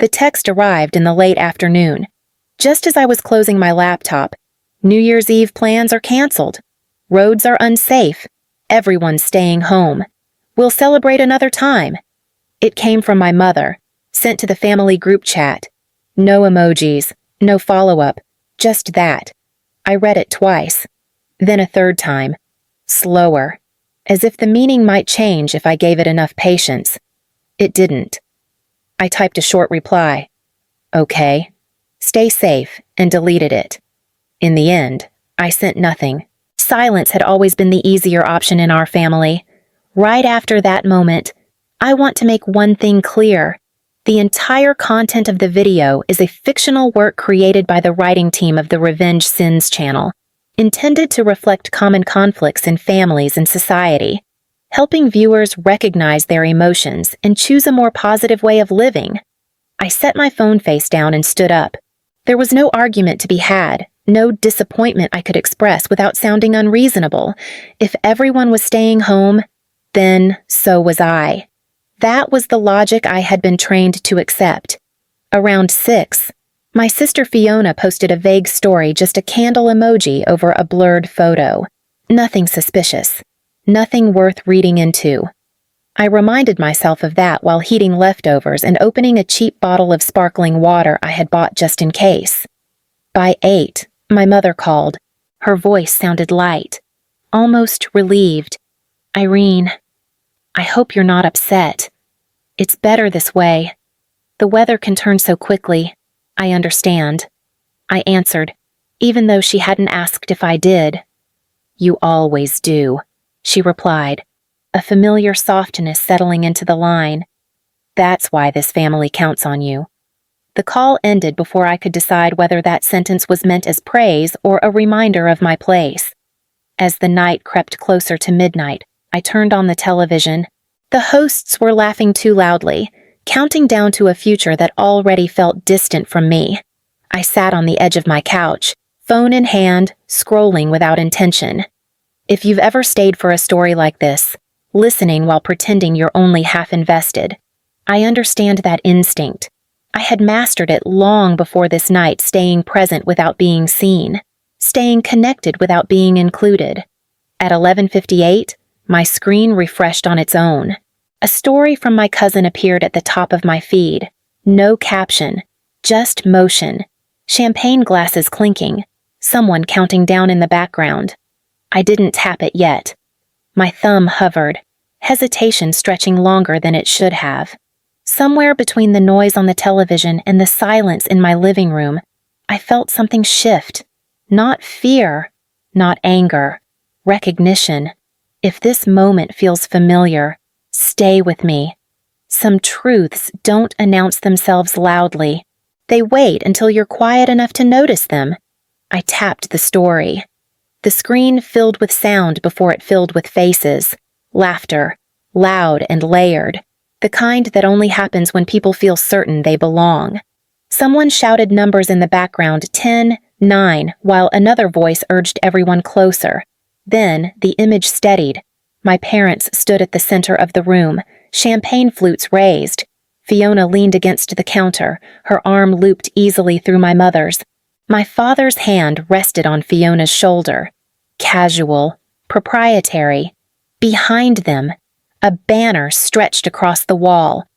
The text arrived in the late afternoon. Just as I was closing my laptop, New Year's Eve plans are canceled. Roads are unsafe. Everyone's staying home. We'll celebrate another time. It came from my mother, sent to the family group chat. No emojis, no follow-up, just that. I read it twice, then a third time, slower, as if the meaning might change if I gave it enough patience. It didn't. I typed a short reply. Okay. Stay safe, and deleted it. In the end, I sent nothing. Silence had always been the easier option in our family. Right after that moment, I want to make one thing clear. The entire content of the video is a fictional work created by the writing team of the Revenge Sins channel, intended to reflect common conflicts in families and society, helping viewers recognize their emotions and choose a more positive way of living. I set my phone face down and stood up. There was no argument to be had, no disappointment I could express without sounding unreasonable. If everyone was staying home, then so was I. That was the logic I had been trained to accept. Around 6, my sister Fiona posted a vague story, just a candle emoji over a blurred photo. Nothing suspicious. Nothing worth reading into. I reminded myself of that while heating leftovers and opening a cheap bottle of sparkling water I had bought just in case. By 8, my mother called. Her voice sounded light, almost relieved. Irene, I hope you're not upset. It's better this way. The weather can turn so quickly. I understand. I answered, even though she hadn't asked if I did. You always do, she replied, a familiar softness settling into the line. That's why this family counts on you. The call ended before I could decide whether that sentence was meant as praise or a reminder of my place. As the night crept closer to midnight, I turned on the television. The hosts were laughing too loudly, counting down to a future that already felt distant from me. I sat on the edge of my couch, phone in hand, scrolling without intention. If you've ever stayed for a story like this, listening while pretending you're only half invested, I understand that instinct. I had mastered it long before this night, staying present without being seen, staying connected without being included. At 11:58, my screen refreshed on its own. A story from my cousin appeared at the top of my feed. No caption, just motion. Champagne glasses clinking. Someone counting down in the background. I didn't tap it yet. My thumb hovered, hesitation stretching longer than it should have. Somewhere between the noise on the television and the silence in my living room, I felt something shift. Not fear, not anger, recognition. If this moment feels familiar, stay with me. Some truths don't announce themselves loudly. They wait until you're quiet enough to notice them. I tapped the story. The screen filled with sound before it filled with faces. Laughter, loud and layered. The kind that only happens when people feel certain they belong. Someone shouted numbers in the background, 10, 9, while another voice urged everyone closer. Then the image steadied. My parents stood at the center of the room, champagne flutes raised. Fiona leaned against the counter, her arm looped easily through my mother's. My father's hand rested on Fiona's shoulder. Casual, proprietary. Behind them, a banner stretched across the wall.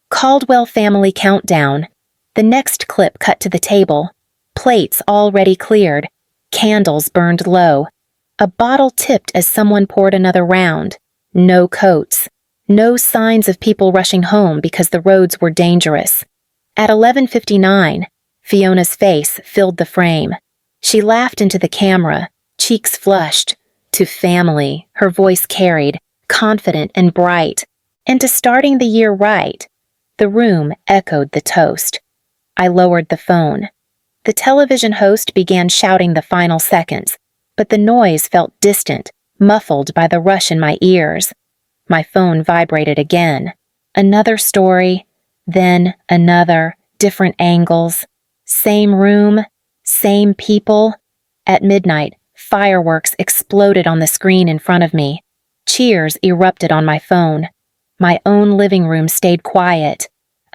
Caldwell Family Countdown. The next clip cut to the table. Plates already cleared. Candles burned low. A bottle tipped as someone poured another round. No coats. No signs of people rushing home because the roads were dangerous. At 11:59, Fiona's face filled the frame. She laughed into the camera, cheeks flushed. To family, her voice carried, confident and bright. And to starting the year right. The room echoed the toast. I lowered the phone. The television host began shouting the final seconds, but the noise felt distant, muffled by the rush in my ears. My phone vibrated again. Another story, then another, different angles. Same room, same people. At midnight, fireworks exploded on the screen in front of me. Cheers erupted on my phone. My own living room stayed quiet.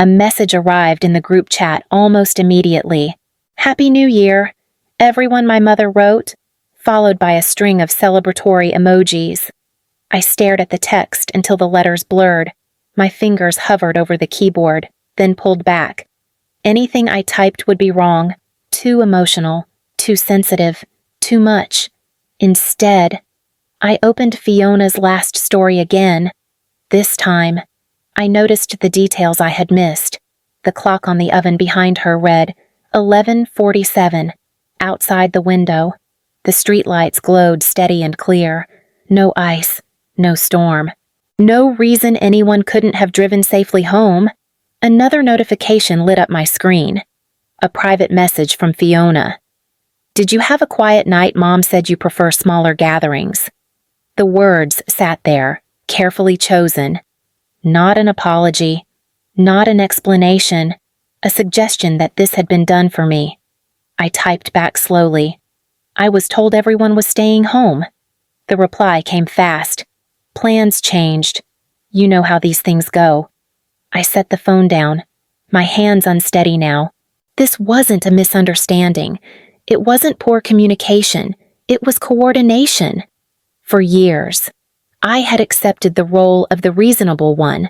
A message arrived in the group chat almost immediately. "Happy New Year, everyone," my mother wrote, followed by a string of celebratory emojis. I stared at the text until the letters blurred. My fingers hovered over the keyboard, then pulled back. Anything I typed would be wrong, too emotional, too sensitive, too much. Instead, I opened Fiona's last story again. This time, I noticed the details I had missed. The clock on the oven behind her read 11:47. Outside the window, the streetlights glowed steady and clear. No ice, no storm. No reason anyone couldn't have driven safely home. Another notification lit up my screen. A private message from Fiona. "Did you have a quiet night? Mom said you prefer smaller gatherings." The words sat there, carefully chosen. Not an apology, not an explanation, a suggestion that this had been done for me. I typed back slowly. "I was told everyone was staying home." The reply came fast. "Plans changed. You know how these things go." I set the phone down, my hands unsteady now. This wasn't a misunderstanding. It wasn't poor communication. It was coordination. For years, I had accepted the role of the reasonable one,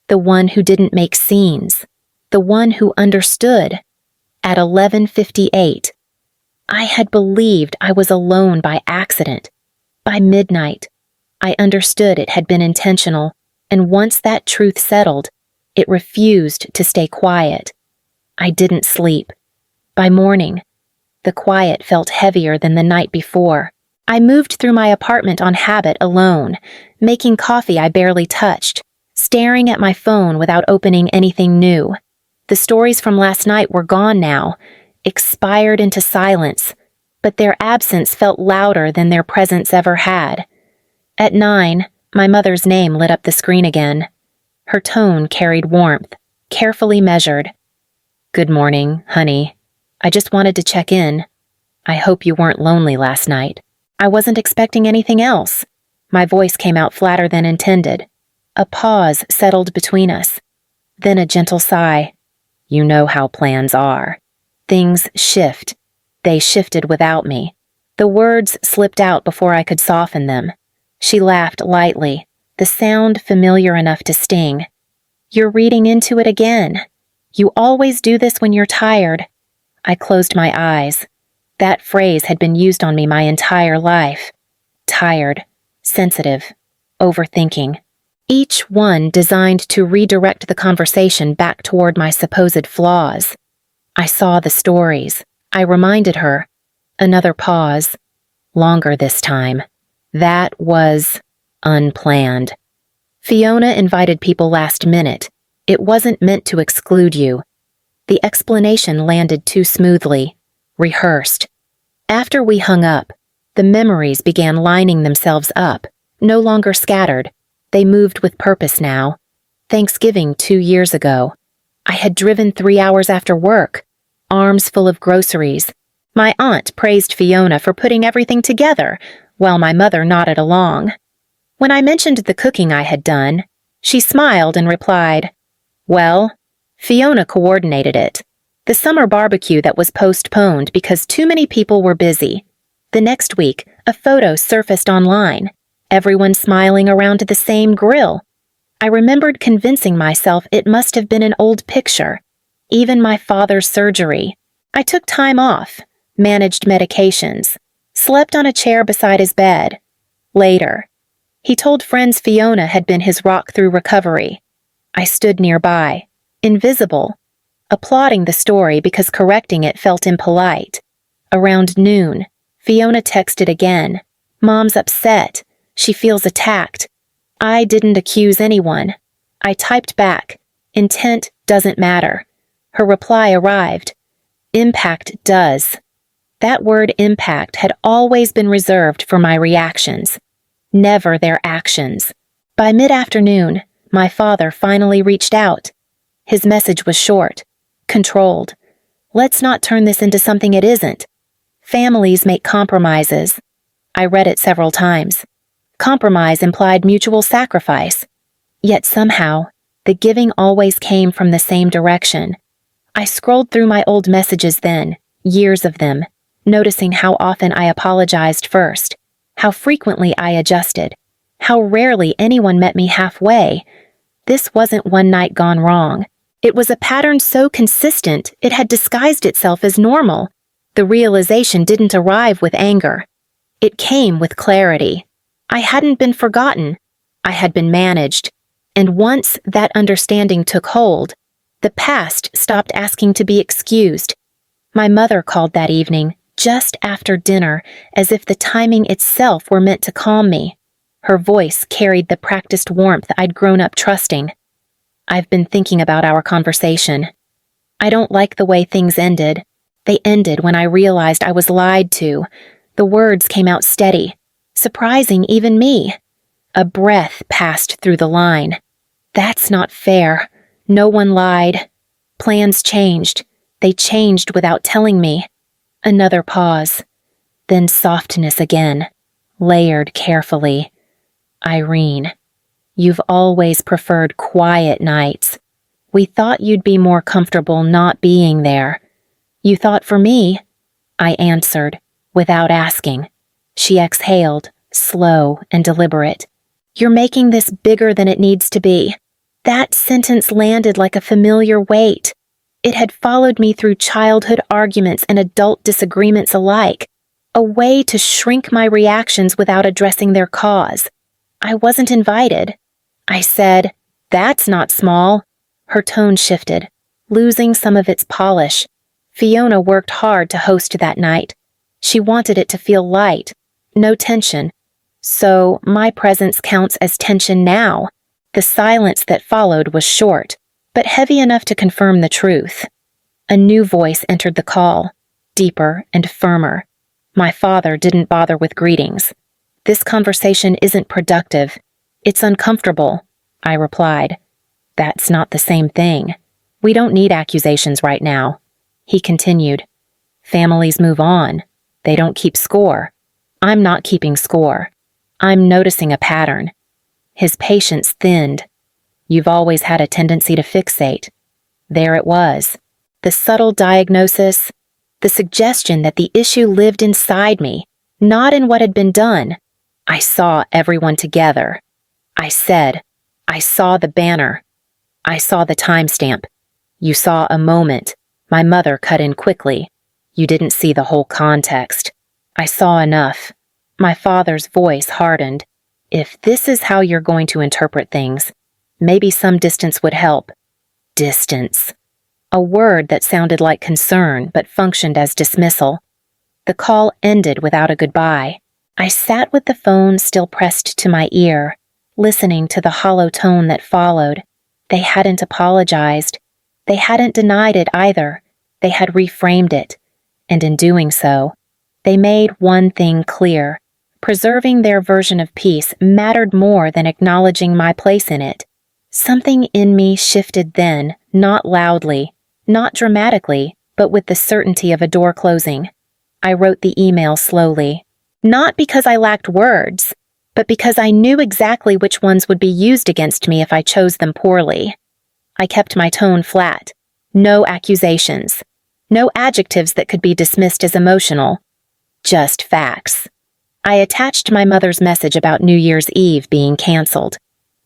the one who didn't make scenes, the one who understood. At 11:58, I had believed I was alone by accident. By midnight, I understood it had been intentional, and once that truth settled, it refused to stay quiet. I didn't sleep. By morning, the quiet felt heavier than the night before. I moved through my apartment on habit alone, making coffee I barely touched, staring at my phone without opening anything new. The stories from last night were gone now, expired into silence, but their absence felt louder than their presence ever had. At 9, my mother's name lit up the screen again. Her tone carried warmth, carefully measured. "Good morning, honey. I just wanted to check in. I hope you weren't lonely last night." I wasn't expecting anything else. My voice came out flatter than intended. A pause settled between us. Then a gentle sigh. "You know how plans are. Things shift. They shifted without me." The words slipped out before I could soften them. She laughed lightly, the sound familiar enough to sting. "You're reading into it again. You always do this when you're tired." I closed my eyes. That phrase had been used on me my entire life. Tired, sensitive, overthinking. Each one designed to redirect the conversation back toward my supposed flaws. I saw the stories. I reminded her. Another pause. Longer this time. That was unplanned. "Fiona invited people last minute. It wasn't meant to exclude you." The explanation landed too smoothly, rehearsed. After we hung up, the memories began lining themselves up, no longer scattered. They moved with purpose now. Thanksgiving 2 years ago. I had driven 3 hours after work, arms full of groceries. My aunt praised Fiona for putting everything together, while my mother nodded along. When I mentioned the cooking I had done, she smiled and replied, "Well, Fiona coordinated it. The summer barbecue that was postponed because too many people were busy. The next week, a photo surfaced online, everyone smiling around the same grill. I remembered convincing myself it must have been an old picture. Even my father's surgery. I took time off, managed medications, slept on a chair beside his bed. Later, he told friends Fiona had been his rock through recovery. I stood nearby, invisible, applauding the story because correcting it felt impolite. Around noon, Fiona texted again. "Mom's upset. She feels attacked." I didn't accuse anyone. I typed back, "Intent doesn't matter." Her reply arrived. "Impact does." That word impact had always been reserved for my reactions, never their actions. By mid-afternoon, my father finally reached out. His message was short, controlled. "Let's not turn this into something it isn't. Families make compromises." I read it several times. Compromise implied mutual sacrifice. Yet somehow, The giving always came from the same direction. I scrolled through my old messages then, years of them, noticing how often I apologized first, how frequently I adjusted, how rarely anyone met me halfway. This wasn't one night gone wrong. It was a pattern so consistent it had disguised itself as normal. The realization didn't arrive with anger. It came with clarity. I hadn't been forgotten. I had been managed. And once that understanding took hold, the past stopped asking to be excused. My mother called that evening, just after dinner, as if the timing itself were meant to calm me. Her voice carried the practiced warmth I'd grown up trusting. "I've been thinking about our conversation. I don't like the way things ended. They ended when I realized I was lied to." The words came out steady, surprising even me. A breath passed through the line. "That's not fair. No one lied. Plans changed. They changed without telling me." Another pause. Then softness again, layered carefully. "Irene, you've always preferred quiet nights. We thought you'd be more comfortable not being there." "You thought for me?" I answered, without asking. She exhaled, slow and deliberate. "You're making this bigger than it needs to be." That sentence landed like a familiar weight. It had followed me through childhood arguments and adult disagreements alike, a way to shrink my reactions without addressing their cause. I wasn't invited. I said, "That's not small." Her tone shifted, losing some of its polish. Fiona worked hard to host that night. She wanted it to feel light, no tension. So my presence counts as tension now. The silence that followed was short, but heavy enough to confirm the truth. A new voice entered the call, deeper and firmer. My father didn't bother with greetings. "This conversation isn't productive. It's uncomfortable," I replied. "That's not the same thing. We don't need accusations right now." He continued, "Families move on. They don't keep score. I'm not keeping score. I'm noticing a pattern." His patience thinned. "You've always had a tendency to fixate." There it was. The subtle diagnosis, the suggestion that the issue lived inside me, not in what had been done. I saw everyone together. I said, "I saw the banner. I saw the timestamp. You saw a moment." My mother cut in quickly. "You didn't see the whole context." I saw enough. My father's voice hardened. "If this is how you're going to interpret things, maybe some distance would help." Distance. A word that sounded like concern but functioned as dismissal. The call ended without a goodbye. I sat with the phone still pressed to my ear, listening to the hollow tone that followed. They hadn't apologized. They hadn't denied it either. They had reframed it. And in doing so, they made one thing clear. Preserving their version of peace mattered more than acknowledging my place in it. Something in me shifted then, not loudly, not dramatically, but with the certainty of a door closing. I wrote the email slowly. Not because I lacked words, but because I knew exactly which ones would be used against me if I chose them poorly. I kept my tone flat. No accusations. No adjectives that could be dismissed as emotional. Just facts. I attached my mother's message about New Year's Eve being canceled.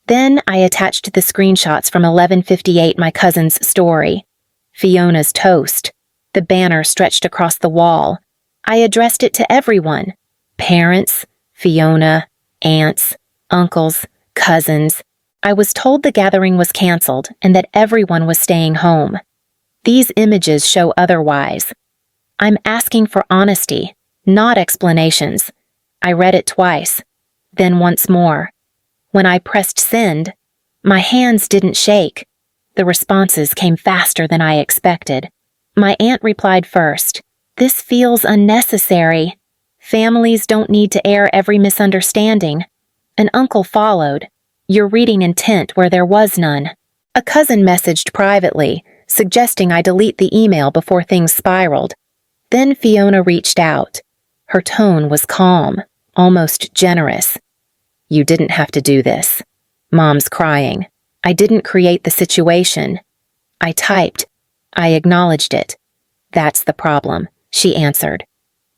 Then I attached the screenshots from 11:58 my cousin's story. Fiona's toast. The banner stretched across the wall. I addressed it to everyone. Parents, Fiona, aunts, uncles, cousins. I was told the gathering was canceled and that everyone was staying home. These images show otherwise. I'm asking for honesty, not explanations. I read it twice, then once more. When I pressed send, my hands didn't shake. The responses came faster than I expected. My aunt replied first, "This feels unnecessary. Families don't need to air every misunderstanding." An uncle followed, "You're reading intent where there was none." A cousin messaged privately, suggesting I delete the email before things spiraled. Then Fiona reached out. Her tone was calm, almost generous. "You didn't have to do this. Mom's crying. I didn't create the situation. I typed. I acknowledged it. That's the problem, she answered.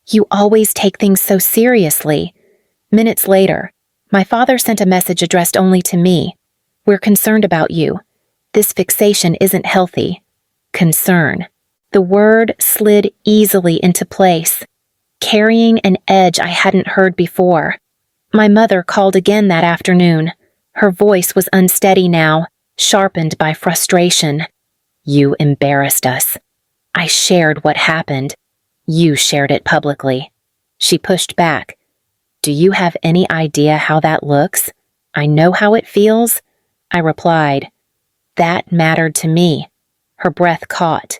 You always take things so seriously. Minutes later, my father sent a message addressed only to me. We're concerned about you. This fixation isn't healthy. Concern. The word slid easily into place, carrying an edge I hadn't heard before. My mother called again that afternoon. Her voice was unsteady now, sharpened by frustration. You embarrassed us. I shared what happened. You shared it publicly. She pushed back. Do you have any idea how that looks? I know how it feels. I replied. That mattered to me. Her breath caught.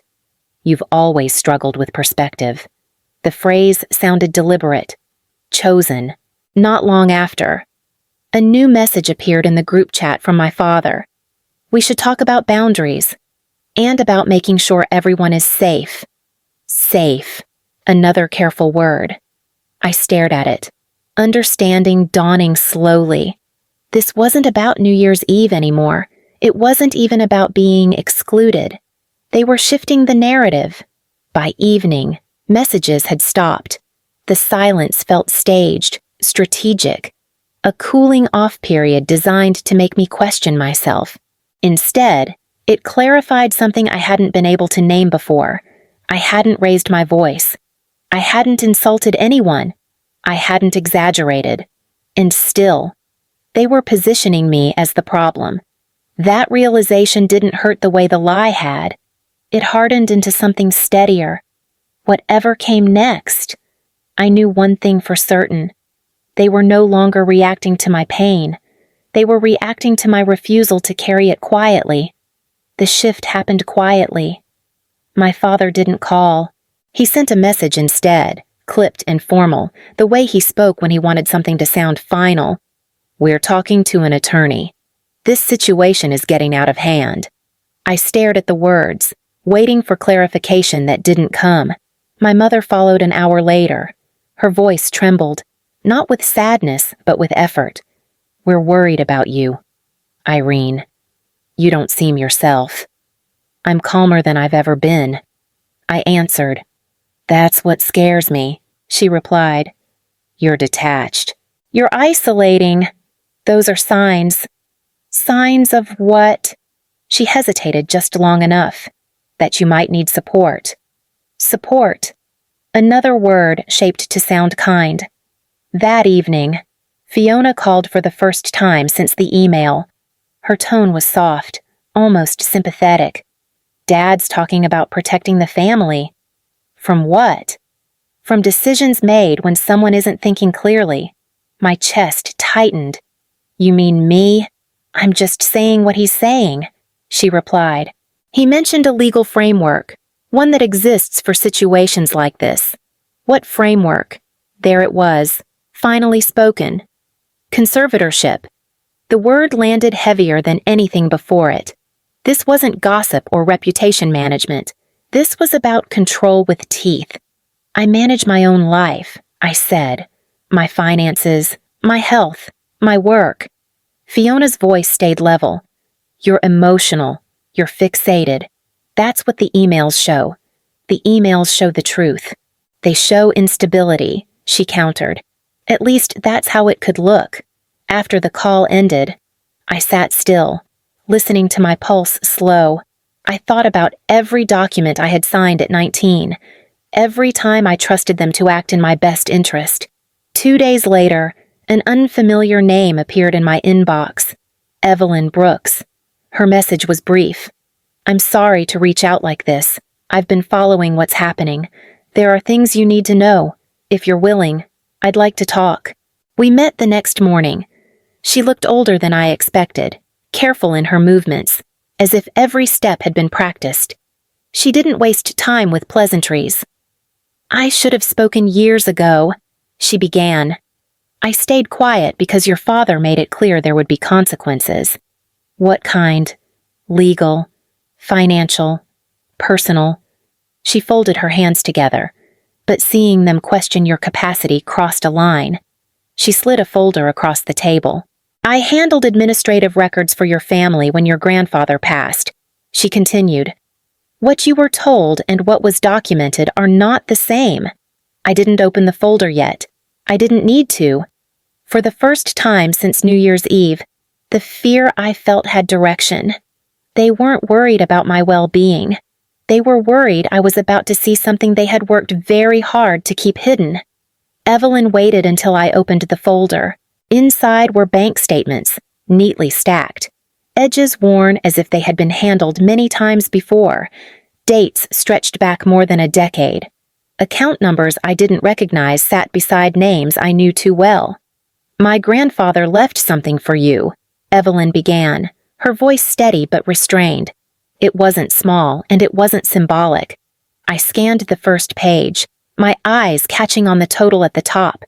You've always struggled with perspective. The phrase sounded deliberate, chosen. Not long after, a new message appeared in the group chat from my father. We should talk about boundaries and about making sure everyone is safe. Safe. Another careful word. I stared at it, understanding dawning slowly. This wasn't about New Year's Eve anymore. It wasn't even about being excluded. They were shifting the narrative. By evening, messages had stopped. The silence felt staged, strategic. A cooling-off period designed to make me question myself. Instead, it clarified something I hadn't been able to name before. I hadn't raised my voice. I hadn't insulted anyone. I hadn't exaggerated. And still, they were positioning me as the problem. That realization didn't hurt the way the lie had. It hardened into something steadier. Whatever came next, I knew one thing for certain. They were no longer reacting to my pain. They were reacting to my refusal to carry it quietly. The shift happened quietly. My father didn't call. He sent a message instead, clipped and formal, the way he spoke when he wanted something to sound final. We're talking to an attorney. This situation is getting out of hand. I stared at the words, waiting for clarification that didn't come. My mother followed an hour later. Her voice trembled, not with sadness, but with effort. We're worried about you, Irene. You don't seem yourself. I'm calmer than I've ever been. I answered. That's what scares me, she replied. You're detached. You're isolating. Those are signs. Signs of what? She hesitated just long enough. That you might need support. Support. Another word shaped to sound kind. That evening, Fiona called for the first time since the email. Her tone was soft, almost sympathetic. Dad's talking about protecting the family. From what? From decisions made when someone isn't thinking clearly. My chest tightened. You mean me? I'm just saying what he's saying, she replied. He mentioned a legal framework, one that exists for situations like this. What framework? There it was, finally spoken. Conservatorship. The word landed heavier than anything before it. This wasn't gossip or reputation management. This was about control with teeth. I manage my own life, I said. My finances, my health, my work. Fiona's voice stayed level. You're emotional. You're fixated. That's what the emails show. The emails show the truth. They show instability, she countered. At least that's how it could look. After the call ended, I sat still, listening to my pulse slow. I thought about every document I had signed at 19, every time I trusted them to act in my best interest. 2 days later, an unfamiliar name appeared in my inbox. Evelyn Brooks. Her message was brief. I'm sorry to reach out like this. I've been following what's happening. There are things you need to know. If you're willing, I'd like to talk. We met the next morning. She looked older than I expected, careful in her movements, as if every step had been practiced. She didn't waste time with pleasantries. I should have spoken years ago, she began. I stayed quiet because your father made it clear there would be consequences. What kind? Legal, financial, personal. She folded her hands together, but seeing them question your capacity crossed a line. She slid a folder across the table. I handled administrative records for your family when your grandfather passed. She continued. What you were told and what was documented are not the same. I didn't open the folder yet. I didn't need to. For the first time since New Year's Eve, the fear I felt had direction. They weren't worried about my well-being. They were worried I was about to see something they had worked very hard to keep hidden. Evelyn waited until I opened the folder. Inside were bank statements, neatly stacked. Edges worn as if they had been handled many times before. Dates stretched back more than a decade. Account numbers I didn't recognize sat beside names I knew too well. My grandfather left something for you, Evelyn began, her voice steady but restrained. It wasn't small, and it wasn't symbolic. I scanned the first page, my eyes catching on the total at the top.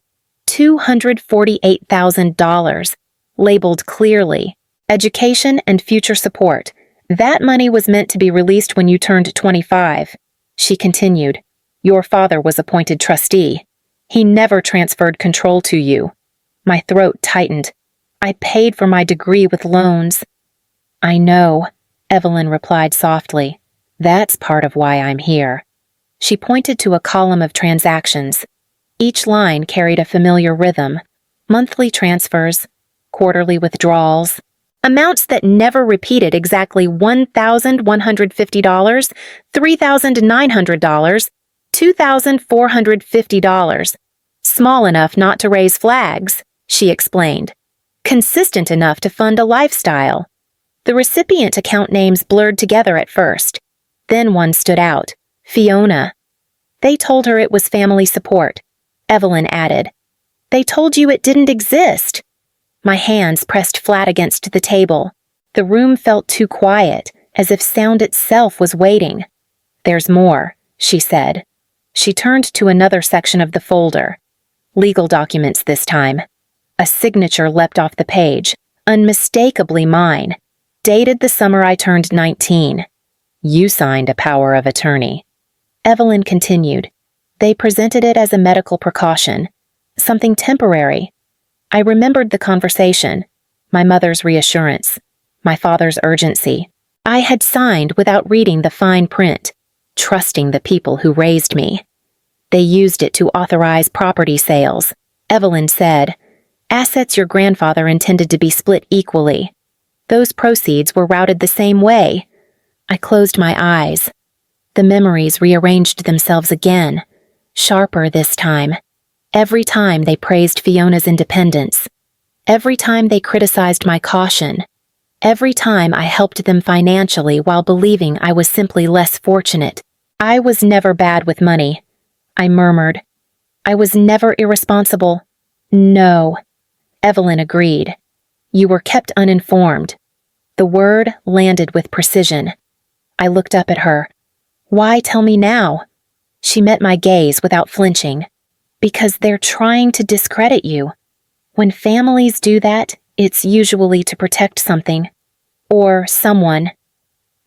$248,000, labeled clearly, education and future support. That money was meant to be released when you turned 25. She continued, your father was appointed trustee. He never transferred control to you. My throat tightened. I paid for my degree with loans. I know, Evelyn replied softly. That's part of why I'm here. She pointed to a column of transactions. Each line carried a familiar rhythm. Monthly transfers, quarterly withdrawals, amounts that never repeated exactly $1,150, $3,900, $2,450. Small enough not to raise flags, she explained. Consistent enough to fund a lifestyle. The recipient account names blurred together at first. Then one stood out, Fiona. They told her it was family support. Evelyn added, they told you it didn't exist. My hands pressed flat against the table. The room felt too quiet, as if sound itself was waiting. There's more, she said. She turned to another section of the folder. Legal documents this time. A signature leapt off the page, unmistakably mine, dated the summer I turned 19. You signed a power of attorney. Evelyn continued. They presented it as a medical precaution, something temporary. I remembered the conversation, my mother's reassurance, my father's urgency. I had signed without reading the fine print, trusting the people who raised me. They used it to authorize property sales, Evelyn said. Assets your grandfather intended to be split equally. Those proceeds were routed the same way. I closed my eyes. The memories rearranged themselves again, sharper this time. Every time they praised Fiona's independence. Every time they criticized my caution. Every time I helped them financially while believing I was simply less fortunate. I was never bad with money, I murmured. I was never irresponsible. No. Evelyn agreed. You were kept uninformed. The word landed with precision. I looked up at her. Why tell me now? She met my gaze without flinching. Because they're trying to discredit you. When families do that, it's usually to protect something. Or someone.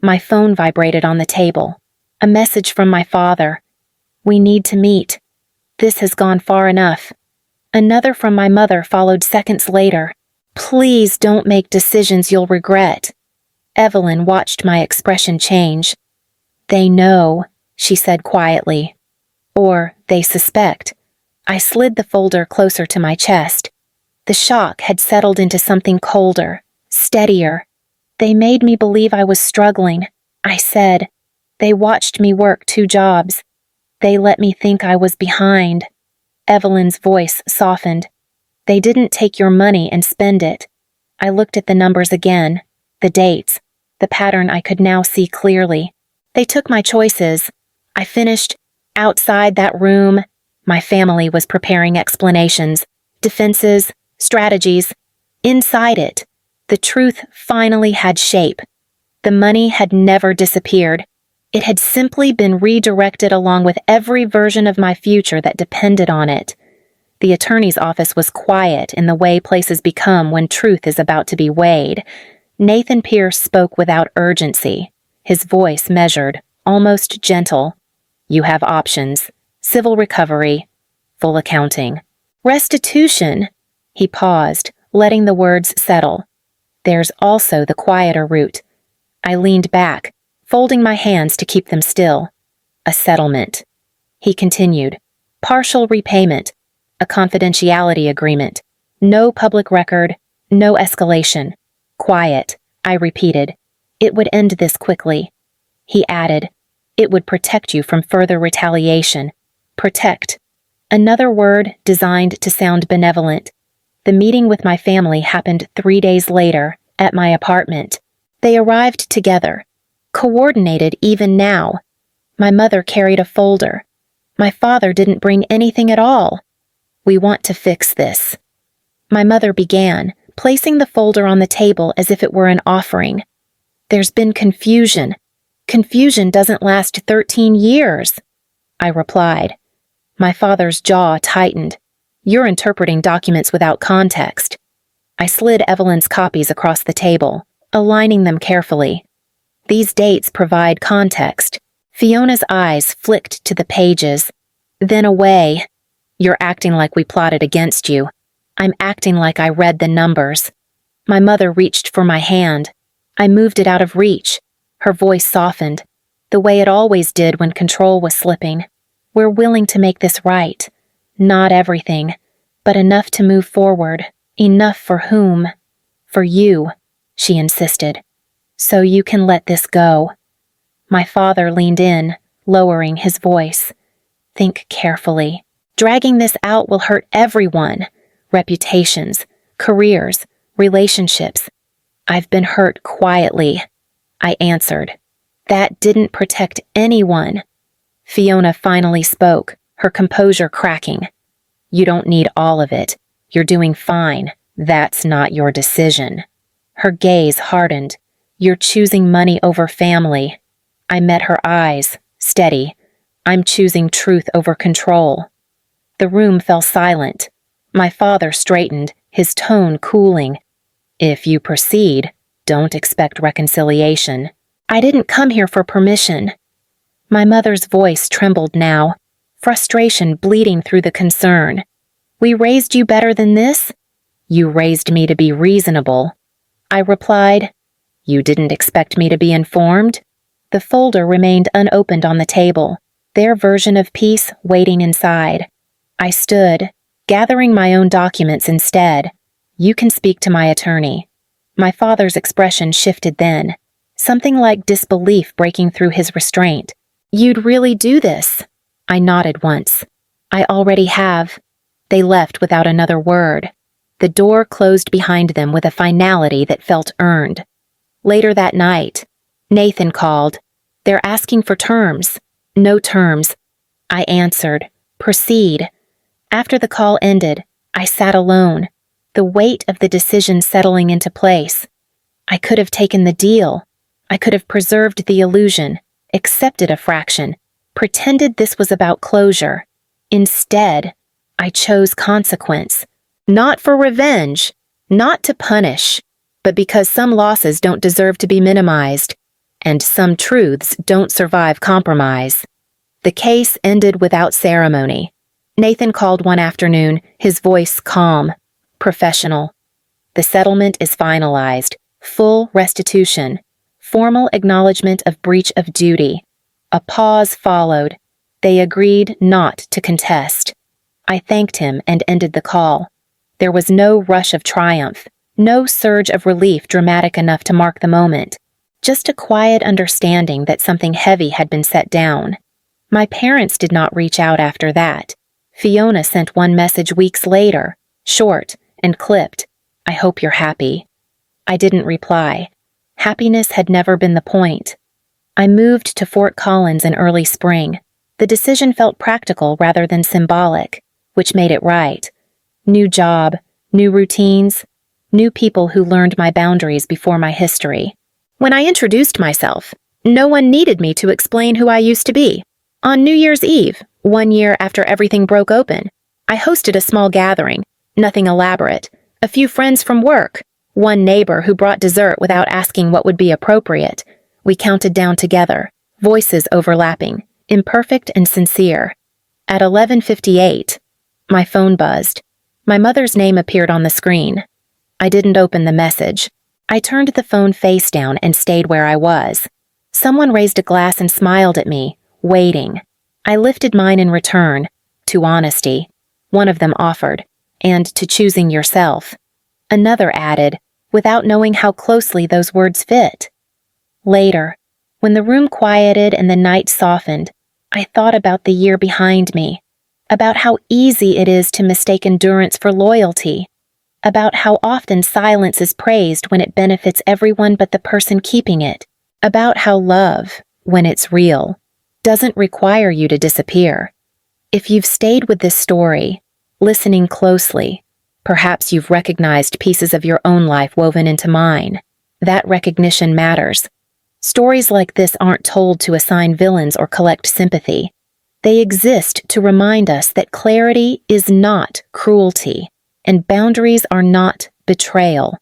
My phone vibrated on the table. A message from my father. We need to meet. This has gone far enough. Another from my mother followed seconds later. Please don't make decisions you'll regret. Evelyn watched my expression change. They know, she said quietly. Or they suspect. I slid the folder closer to my chest. The shock had settled into something colder, steadier. They made me believe I was struggling, I said. They watched me work 2 jobs. They let me think I was behind. Evelyn's voice softened. They didn't take your money and spend it. I looked at the numbers again, the dates, the pattern I could now see clearly. They took my choices. I finished. Outside that room, my family was preparing explanations, defenses, strategies. Inside it, the truth finally had shape. The money had never disappeared. It had simply been redirected along with every version of my future that depended on it. The attorney's office was quiet in the way places become when truth is about to be weighed. Nathan Pierce spoke without urgency, his voice measured, almost gentle. You have options: civil recovery, full accounting. Restitution. He paused, letting the words settle. There's also the quieter route. I leaned back, folding my hands to keep them still. A settlement. He continued. Partial repayment. A confidentiality agreement. No public record. No escalation. Quiet, I repeated. It would end this quickly. He added, it would protect you from further retaliation. Protect. Another word designed to sound benevolent. The meeting with my family happened 3 days later, at my apartment. They arrived together, coordinated even now. My mother carried a folder. My father didn't bring anything at all. We want to fix this. My mother began, placing the folder on the table as if it were an offering. There's been confusion. Confusion doesn't last 13 years, I replied. My father's jaw tightened. You're interpreting documents without context. I slid Evelyn's copies across the table, aligning them carefully. These dates provide context. Fiona's eyes flicked to the pages, then away. You're acting like we plotted against you. I'm acting like I read the numbers. My mother reached for my hand. I moved it out of reach. Her voice softened, the way it always did when control was slipping. We're willing to make this right. Not everything, but enough to move forward. Enough for whom? For you, she insisted. So you can let this go. My father leaned in, lowering his voice. Think carefully. Dragging this out will hurt everyone. Reputations, careers, relationships. I've been hurt quietly, I answered. That didn't protect anyone. Fiona finally spoke, her composure cracking. You don't need all of it. You're doing fine. That's not your decision. Her gaze hardened. You're choosing money over family. I met her eyes, steady. I'm choosing truth over control. The room fell silent. My father straightened, his tone cooling. If you proceed, don't expect reconciliation. I didn't come here for permission. My mother's voice trembled now, frustration bleeding through the concern. We raised you better than this? You raised me to be reasonable. I replied. You didn't expect me to be informed? The folder remained unopened on the table, their version of peace waiting inside. I stood, gathering my own documents instead. You can speak to my attorney. My father's expression shifted then, something like disbelief breaking through his restraint. You'd really do this? I nodded once. I already have. They left without another word. The door closed behind them with a finality that felt earned. Later that night, Nathan called. They're asking for terms. No terms. I answered. Proceed. After the call ended, I sat alone, the weight of the decision settling into place. I could have taken the deal. I could have preserved the illusion, accepted a fraction, pretended this was about closure. Instead, I chose consequence. Not for revenge, not to punish, but because some losses don't deserve to be minimized, and some truths don't survive compromise. The case ended without ceremony. Nathan called one afternoon, his voice calm, professional. The settlement is finalized. Full restitution. Formal acknowledgement of breach of duty. A pause followed. They agreed not to contest. I thanked him and ended the call. There was no rush of triumph, no surge of relief dramatic enough to mark the moment. Just a quiet understanding that something heavy had been set down. My parents did not reach out after that. Fiona sent one message weeks later, short and clipped. I hope you're happy. I didn't reply. Happiness had never been the point. I moved to Fort Collins in early spring. The decision felt practical rather than symbolic, which made it right. New job, new routines, new people who learned my boundaries before my history. When I introduced myself, no one needed me to explain who I used to be. On New Year's Eve, 1 year after everything broke open, I hosted a small gathering, nothing elaborate, a few friends from work, one neighbor who brought dessert without asking what would be appropriate. We counted down together, voices overlapping, imperfect and sincere. At 11:58, my phone buzzed. My mother's name appeared on the screen. I didn't open the message. I turned the phone face down and stayed where I was. Someone raised a glass and smiled at me, waiting. I lifted mine in return, to honesty. One of them offered, and to choosing yourself. Another added, without knowing how closely those words fit. Later, when the room quieted and the night softened, I thought about the year behind me, about how easy it is to mistake endurance for loyalty, about how often silence is praised when it benefits everyone but the person keeping it, about how love, when it's real, doesn't require you to disappear. If you've stayed with this story, listening closely, perhaps you've recognized pieces of your own life woven into mine. That recognition matters. Stories like this aren't told to assign villains or collect sympathy. They exist to remind us that clarity is not cruelty, and boundaries are not betrayal.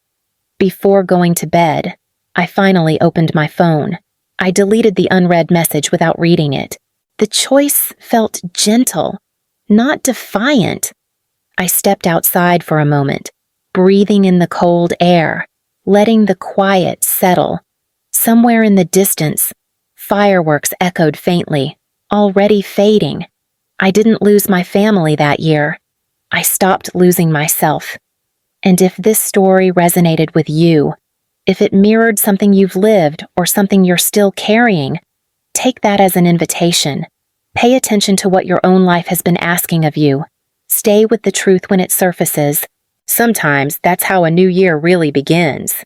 Before going to bed, I finally opened my phone. I deleted the unread message without reading it. The choice felt gentle, not defiant. I stepped outside for a moment, breathing in the cold air, letting the quiet settle. Somewhere in the distance, fireworks echoed faintly, already fading. I didn't lose my family that year. I stopped losing myself. And if this story resonated with you, if it mirrored something you've lived or something you're still carrying, take that as an invitation. Pay attention to what your own life has been asking of you. Stay with the truth when it surfaces. Sometimes that's how a new year really begins.